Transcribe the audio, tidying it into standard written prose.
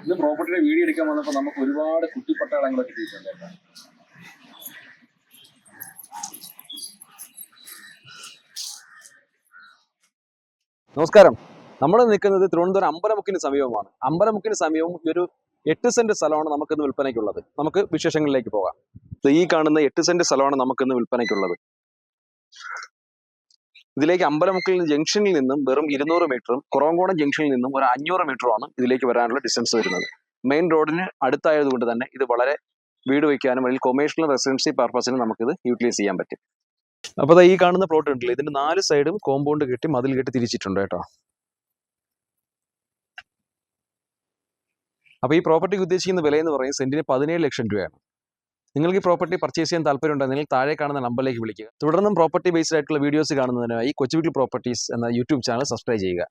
ഇന്ന് പ്രോപ്പർട്ടിയുടെ വീഡിയോ എടുക്കാൻ വന്നപ്പോൾ നമുക്ക് ഒരുപാട് കുട്ടിപ്പട്ടാളങ്ങളൊക്കെ കിട്ടിയിട്ടുണ്ട് കേട്ടോ. നമസ്കാരം. നമ്മൾ നിൽക്കുന്നത് തിരുവനന്തപുരം അമ്പലമുക്കിന് സമീപമാണ്. അമ്പലമുക്കിന് സമീപം ഒരു 8 സെന്റ് സ്ഥലമാണ് നമുക്കിന്ന് വിൽപ്പനയ്ക്കുള്ളത്. നമുക്ക് വിശേഷങ്ങളിലേക്ക് പോകാം. ഈ കാണുന്ന 8 സെന്റ് സ്ഥലമാണ് നമുക്കിന്ന് വിൽപ്പനയ്ക്കുള്ളത്. ഇതിലേക്ക് അമ്പലമുക്കിൽ ജംഗ്ഷനിൽ നിന്നും വെറും 200 മീറ്ററും കുറവങ്കോണം ജംഗ്ഷനിൽ നിന്നും ഒരു 500 മീറ്ററുമാണ് ഇതിലേക്ക് വരാനുള്ള ഡിസ്റ്റൻസ് വരുന്നത്. മെയിൻ റോഡിന് അടുത്തായതുകൊണ്ട് തന്നെ ഇത് വളരെ വീട് വയ്ക്കാനും അല്ലെങ്കിൽ കൊമേഴ്ഷ്യൽ റെസിഡൻസി പർപ്പസിന് നമുക്കിത് യൂട്ടിലൈസ് ചെയ്യാൻ പറ്റും. അപ്പോൾ ഈ കാണുന്ന പ്ലോട്ട് ഉണ്ടല്ലോ, ഇതിന്റെ 4 സൈഡും കോമ്പൗണ്ട് കെട്ടി മതിൽ കെട്ടി തിരിച്ചിട്ടുണ്ട് കേട്ടോ. അപ്പോൾ ഈ പ്രോപ്പർട്ടിക്ക് ഉദ്ദേശിക്കുന്ന വില എന്ന് പറയുന്നത് സെന്റിന് 17 ലക്ഷം രൂപയാണ്. നിങ്ങൾക്ക് ഈ പ്രോപ്പർട്ടി പർച്ചേസ് ചെയ്യാൻ താല്പര്യമുണ്ടെങ്കിൽ താഴെ കാണുന്ന നമ്പറിലേക്ക് വിളിക്കുക. തുടർന്നും പ്രോപ്പർട്ടി ബേസ്ഡ് ആയിട്ടുള്ള വീഡിയോസ് കാണുന്നതിനായി കൊച്ചുവീട്ടിൽ പ്രോപ്പർട്ടീസ് എന്ന യൂട്യൂബ് ചാനൽ സബ്സ്ക്രൈബ് ചെയ്യുക.